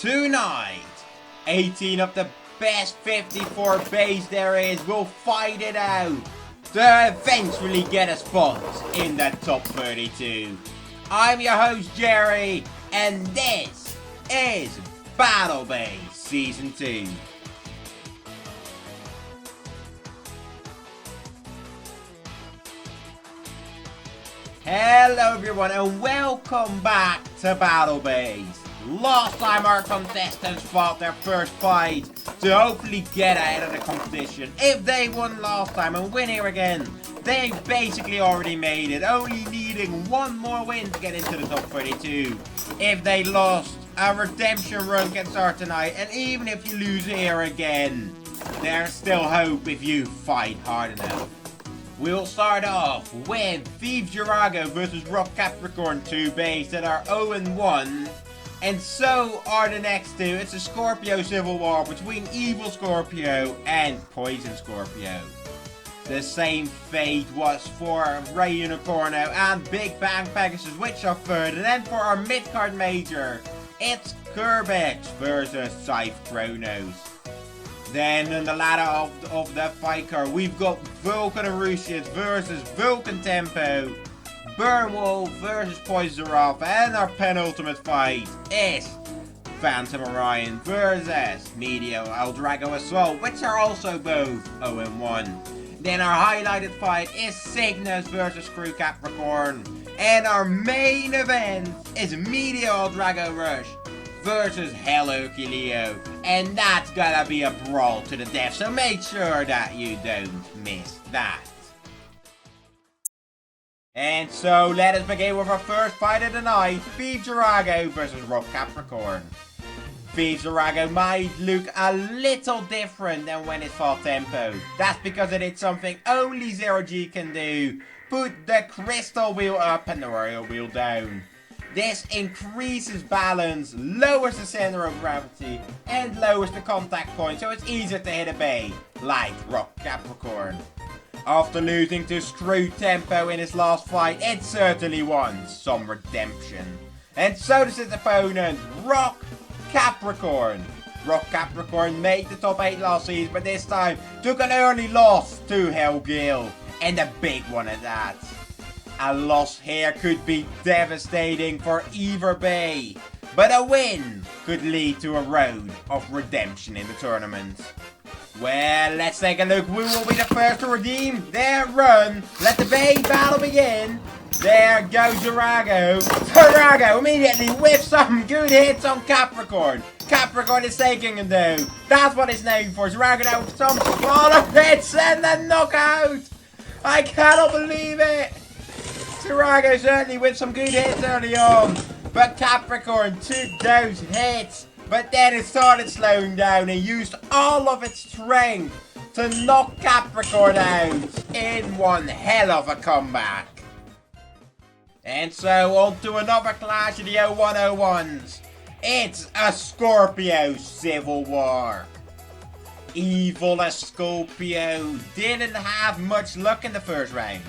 Tonight, 18 of the best 54 bays there is will fight it out to eventually get a spot in the top 32. I'm your host Jerry, and this is BattleBeys Season 2. Hello everyone and welcome back to BattleBeys. Last time our contestants fought their first fight to hopefully get out of the competition. If they won last time and win here again, they've basically already made it, only needing one more win to get into the top 32. If they lost, a redemption run can start tonight, and even if you lose here again, there's still hope if you fight hard enough. We'll start off with Girago versus Capricorn 2 bays that are 0-1. And so are the next two. It's a Scorpio civil war between Evil Scorpio and Poison Scorpio. The same fate was for Unicorno and Big Bang Pegasus, which are third. And then for our mid-card major, it's Kerbecs versus Scythe Kronos. Then in the ladder of the fight card, we've got Vulcan Horuseus versus Vulcan Tempo, Burnwolf versus Poison Zurafa, and our penultimate fight is Fatam Orion versus Meteo Ldrago Assault, which are also both 0-1. Then our highlighted fight is Cygnus versus Capricorn, and our main event is Meteo Ldrago Rush versus Herculeo, and that's gonna be a brawl to the death, so make sure that you don't miss that. And so let us begin with our first fight of the night, Fizzarago versus Capricorn. Fizzarago might look a little different than when it fought Tempo. That's because it did something only 0G can do: put the crystal wheel up and the royal wheel down. This increases balance, lowers the center of gravity, and lowers the contact point, so it's easier to hit a bay, like Capricorn. After losing to Screw Tempo in his last fight, it certainly wants some redemption. And so does his opponent, Capricorn. Capricorn made the top 8 last season, but this time took an early loss to Herculeo, and a big one at that. A loss here could be devastating for either bay, but a win could lead to a road of redemption in the tournament. Well, let's take a look. Who will be the first to redeem their run? Let the bay battle begin. There goes Zurafa immediately with some good hits on Capricorn. Capricorn is taking him though. That's what it's named for. Zurafa with some smaller hits and a knockout. I cannot believe it. Zurafa certainly with some good hits early on, but Capricorn took those hits, but then it started slowing down and used all of its strength to knock Capricorn out in one hell of a comeback. And so on to another clash of the 0101s. It's a Scorpio civil war. Evil Escolpio didn't have much luck in the first round.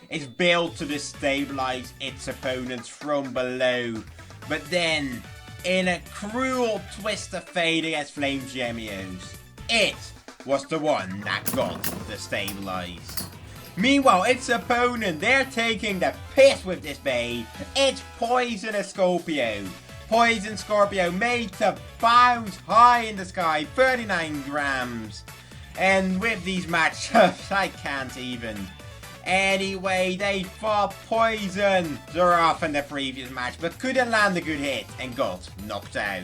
It's built to destabilize its opponents from below, but then, in a cruel twist of fate against Flame Gemios, it was the one that got destabilized. Meanwhile, its opponent, they're taking the piss with this bay. It's Poison Escolpio. Poison Scorpio made to bounce high in the sky, 39 grams. And with these matchups, I can't even. Anyway, they fought Poison Zurafa in the previous match, but couldn't land a good hit and got knocked out.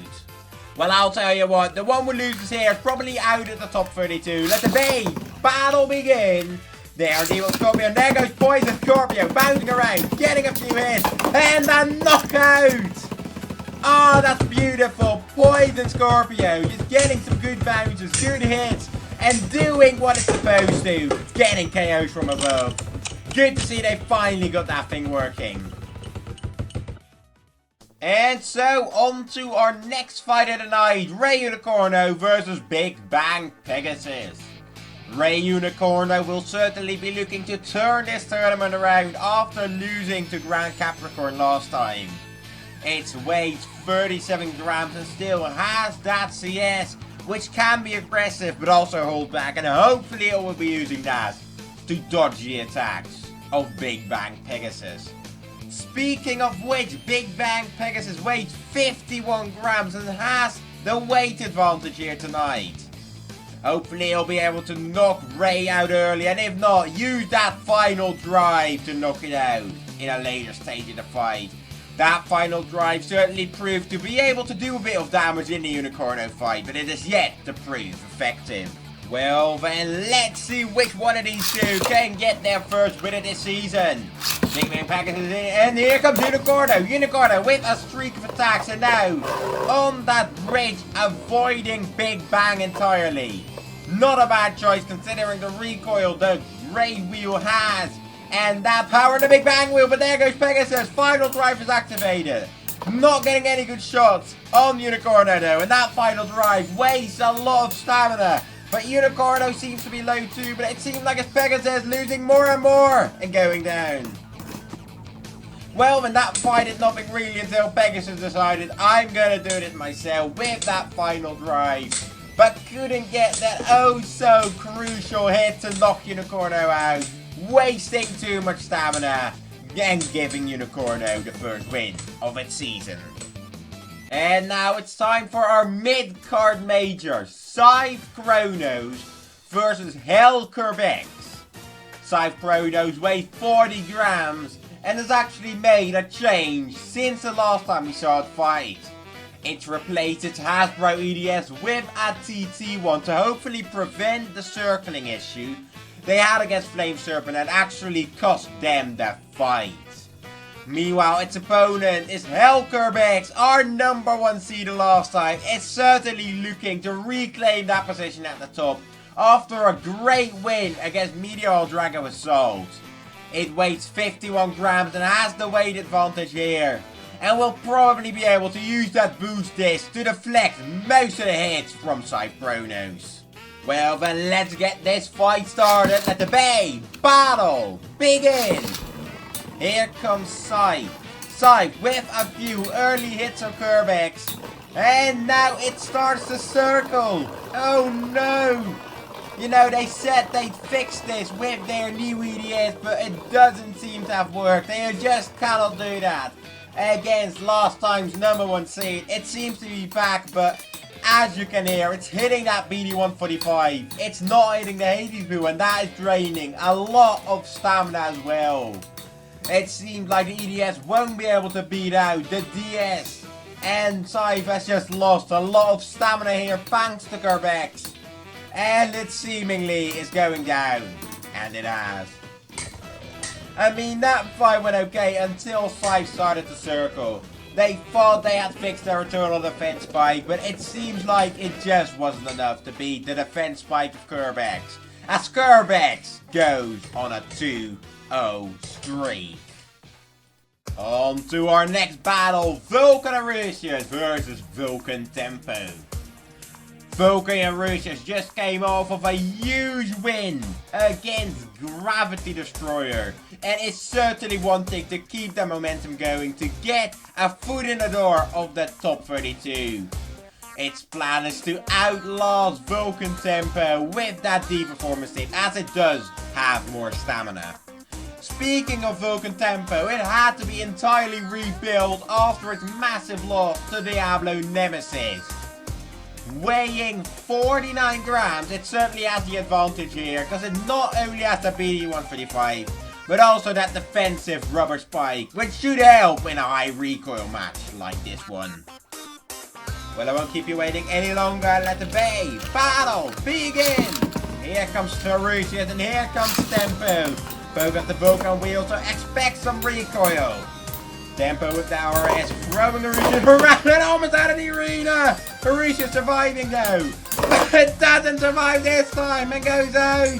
Well, I'll tell you what, the one who loses here is probably out at the top 32. Let the bay battle begin. There's Evil Scorpio, and there goes Poison Scorpio, bouncing around, getting a few hits, and a knockout! Oh, that's beautiful. Poison Scorpio, just getting some good bounces, good hits, and doing what it's supposed to, getting KOs from above. Good to see they finally got that thing working. And so, on to our next fight of the night, Unicorno versus Big Bang Pegasus. Unicorno will certainly be looking to turn this tournament around after losing to Capricorn last time. It weighs 37 grams and still has that CS, which can be aggressive but also hold back, and hopefully it will be using that to dodge the attacks of Big Bang Pegasus. Speaking of which, Big Bang Pegasus weighs 51 grams and has the weight advantage here tonight. Hopefully he'll be able to knock Ray out early, and if not, use that final drive to knock it out in a later stage of the fight. That final drive certainly proved to be able to do a bit of damage in the Unicorno fight, but it is yet to prove effective. Well then, let's see which one of these two can get their first win of this season. Big Bang Pegasus is in, and here comes Unicorno. Unicorno with a streak of attacks, and now on that bridge, avoiding Big Bang entirely. Not a bad choice considering the recoil the Grey Wheel has. And that power in the Big Bang Wheel, but there goes Pegasus. Final drive is activated. Not getting any good shots on Unicorno though, and that final drive wastes a lot of stamina. But Unicorno seems to be low too, but it seems like it's Pegasus losing more and more and going down. Well then, that fight did nothing really until Pegasus decided, I'm gonna do this myself with that final drive. But couldn't get that oh so crucial hit to knock Unicorno out, wasting too much stamina and giving Unicorno the first win of its season. And now it's time for our mid-card major, Scythe Kronos versus Kerbecs. Scythe Kronos weighs 40 grams and has actually made a change since the last time we saw it fight. It's replaced its Hasbro EDS with a TT1 to hopefully prevent the circling issue they had against Flame Serpent and actually cost them the fight. Meanwhile, its opponent is Kerbecs, our #1 seed the last time. It's certainly looking to reclaim that position at the top after a great win against Meteo Ldrago Assault. It weighs 51 grams and has the weight advantage here, and will probably be able to use that boost disc to deflect most of the hits from Scythe Kronos. Well then, let's get this fight started. Let the Bay battle begin! Here comes Scythe. Scythe with a few early hits of Kerbecs. And now it starts to circle. Oh no! You know, they said they'd fix this with their new EDS, but it doesn't seem to have worked. They just cannot do that against last time's #1 seed. It seems to be back, but as you can hear, it's hitting that BD-145. It's not hitting the Hades Boo, and that is draining a lot of stamina as well. It seems like the EDS won't be able to beat out the DS. And Scythe has just lost a lot of stamina here thanks to Kerbecs. And it seemingly is going down. And it has. I mean, that fight went okay until Scythe started to circle. They thought they had fixed their eternal defense spike, but it seems like it just wasn't enough to beat the defense spike of Kerbecs, as Kerbecs goes on a 2-0 streak. On to our next battle, Vulcan Horuseus versus Vulcan Tempo. Vulcan Horuseus just came off of a huge win against Gravity Destroyer, and is certainly wanting to keep the momentum going to get a foot in the door of the top 32. Its plan is to outlast Vulcan Tempo with that D performance tip, as it does have more stamina. Speaking of Vulcan Tempo, it had to be entirely rebuilt after its massive loss to Diablo Nemesis. Weighing 49 grams, it certainly has the advantage here, because it not only has the BD-135, but also that defensive rubber spike, which should help in a high recoil match like this one. Well, I won't keep you waiting any longer. Let the Bay battle begin! Here comes Horuseus and here comes Tempo. Both at the Vulcan wheel, so expect some recoil. Tempo with the RS, throwing Horuseus around and almost out of the arena! Horuseus surviving though, but it doesn't survive this time and goes out!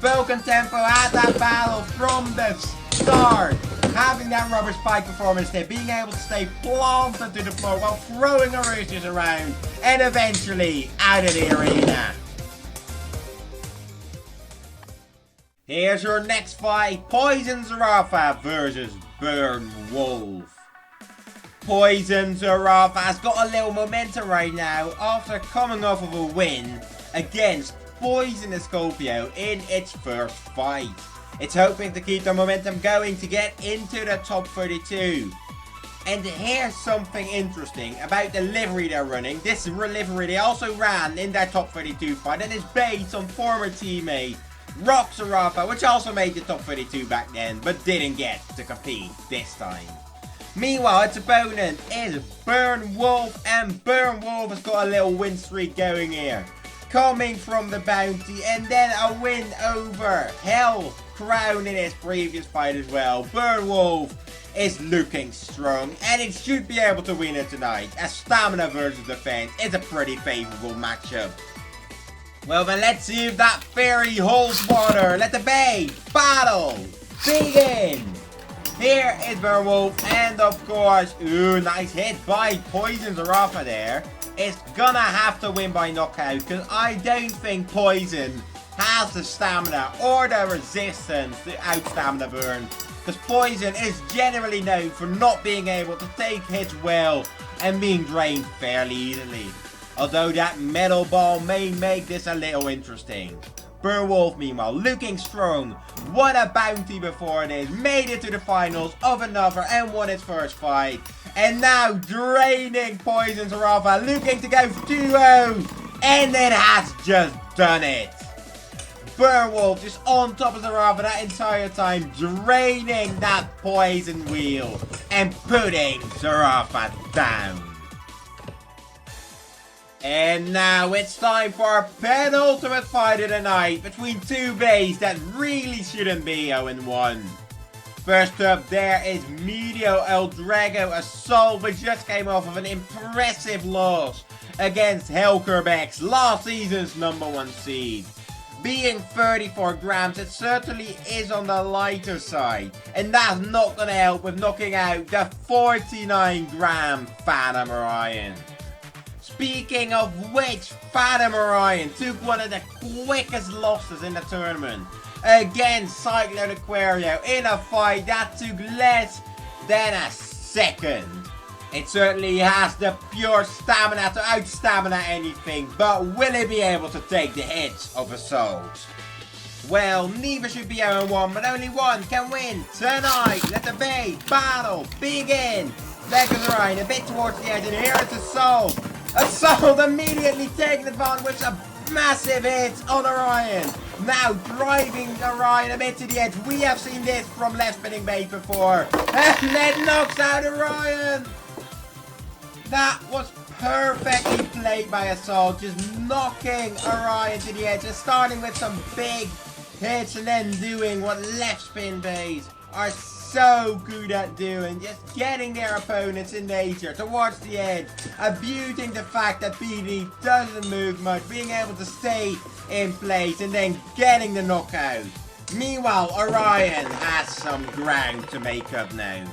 Vulcan Tempo had that battle from the start, having that rubber spike performance there, being able to stay planted to the floor while throwing Horuseus around and eventually out of the arena. Here's your next fight, Poison Zurafa versus Burn Wolf. Poison Zurafa has got a little momentum right now after coming off of a win against Poison Escolpio in its first fight. It's hoping to keep the momentum going to get into the top 32. And here's something interesting about the livery they're running. This livery they also ran in their top 32 fight and is based on former teammate Rock Zurafa, which also made the top 32 back then, but didn't get to compete this time. Meanwhile, its opponent is Burn Wolf, and Burn Wolf has got a little win streak going here. Coming from the bounty, and then a win over Hell Crown in his previous fight as well. Burn Wolf is looking strong, and it should be able to win it tonight, as stamina versus defense is a pretty favorable matchup. Well then, let's see if that fairy holds water. Let the bay battle begin. Here is Burn Wolf, and of course, ooh, nice hit by Poison Zurafa there. It's gonna have to win by knockout, because I don't think Poison has the stamina or the resistance to out-stamina Burn. Because Poison is generally known for not being able to take hits well and being drained fairly easily. Although that metal ball may make this a little interesting. Burn Wolf, meanwhile, looking strong, won a bounty before this, made it to the finals of another and won its first fight. And now draining Poison Zurafa, looking to go for 2-0, and it has just done it. Burn Wolf just on top of Zurafa that entire time, draining that poison wheel and putting Zurafa down. And now it's time for our penultimate fight of the night between two bays that really shouldn't be 0-1. First up there is Meteo Ldrago Assault, which just came off of an impressive loss against Kerbecs, last season's #1 seed. Being 34 grams, it certainly is on the lighter side, and that's not going to help with knocking out the 49 gram Fatam Orion. Speaking of which, Fatam Orion took one of the quickest losses in the tournament against Aquario in a fight that took less than a second. It certainly has the pure stamina to out-stamina anything, but will it be able to take the hits of Assault? Well, neither should be 0-1, but only one can win tonight. Let the bay battle begin. There goes Orion, a bit towards the edge, and here it's Assault. Assault immediately taking advantage with a massive hit on Orion. Now driving Orion a bit to the edge. We have seen this from left spinning bait before. And then knocks out Orion. That was perfectly played by Assault, just knocking Orion to the edge and starting with some big hits and then doing what left spin bays are so good at doing, just getting their opponents in nature towards the edge, abusing the fact that BD doesn't move much, being able to stay in place and then getting the knockout. Meanwhile, Orion has some ground to make up now.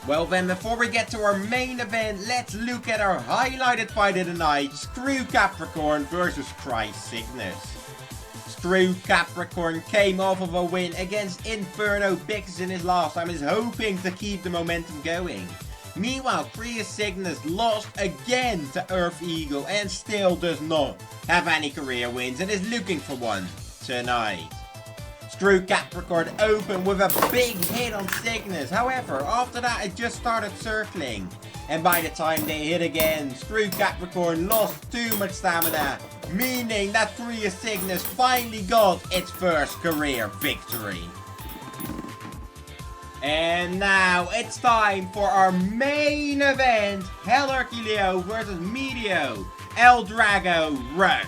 Well then, before we get to our main event, let's look at our highlighted fight of the night, Screw Capricorn versus Kreis Cygnus. Screw Capricorn came off of a win against Inferno Pegasus in his last time and is hoping to keep the momentum going. Meanwhile, Kriya Cygnus lost again to Earth Eagle and still does not have any career wins and is looking for one tonight. Screw Capricorn opened with a big hit on Cygnus. However, after that it just started circling. And by the time they hit again, Screw Capricorn lost too much stamina. Meaning that Kriya Cygnus finally got its first career victory. And now it's time for our main event. Herculeo versus Meteo Ldrago Rush.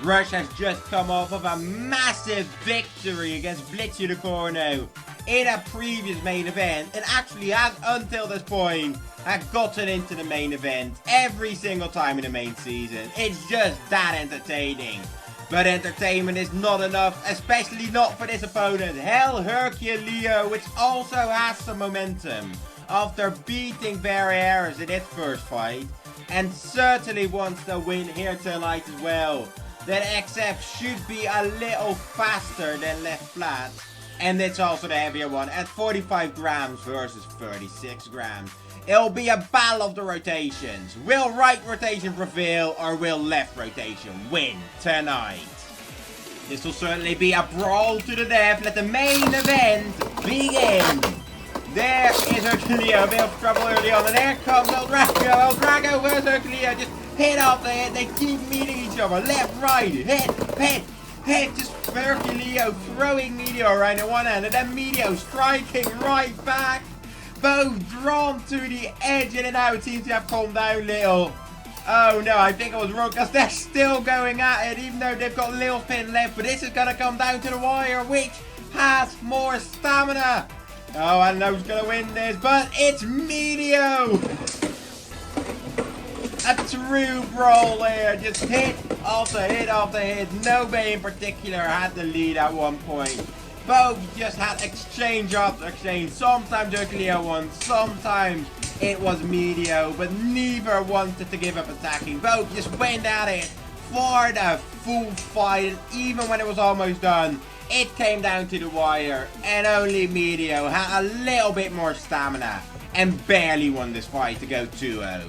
Rush has just come off of a massive victory against Unicorno in a previous main event, and actually has until this point had gotten into the main event every single time in the main season. It's just that entertaining. But entertainment is not enough, especially not for this opponent, Herculeo, which also has some momentum after beating Barrieras in its first fight, and certainly wants to win here tonight as well. That XF should be a little faster than left flat, And it's also the heavier one at 45 grams versus 36 grams. It'll be a battle of the rotations. Will right rotation prevail or will left rotation win tonight? This will certainly be a brawl to the death. Let the main event begin. There is Herculeo, a bit of trouble early on, and there comes Ldrago. Ldrago versus Herculeo, just hit off the head. They keep meeting each other, left, right, head. Just Herculeo throwing Meteo around in one hand, and then Meteo striking right back. Both drawn to the edge, and now it seems to have calmed down a little. Oh no, I think it was wrong because they're still going at it even though they've got a little spin left. But this is going to come down to the wire. Which has more stamina? Oh, I don't know who's going to win this, but it's Meteo. A true brawl there. Just hit after hit after hit. Nobody in particular had the lead at one point. Both just had exchange after exchange. Sometimes Herculeo won, sometimes it was Meteo, but neither wanted to give up attacking. Both just went at it for the full fight, and even when it was almost done, it came down to the wire, and only Meteo had a little bit more stamina and barely won this fight to go 2-0.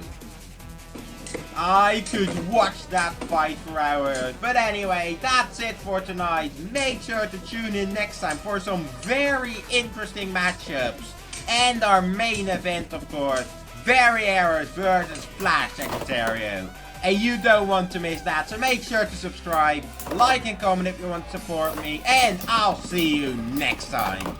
I could watch that fight for hours. But anyway, that's it for tonight. Make sure to tune in next time for some very interesting matchups. And our main event, of course, Barrieros versus Flash Secretario. And you don't want to miss that. So make sure to subscribe, like and comment if you want to support me. And I'll see you next time.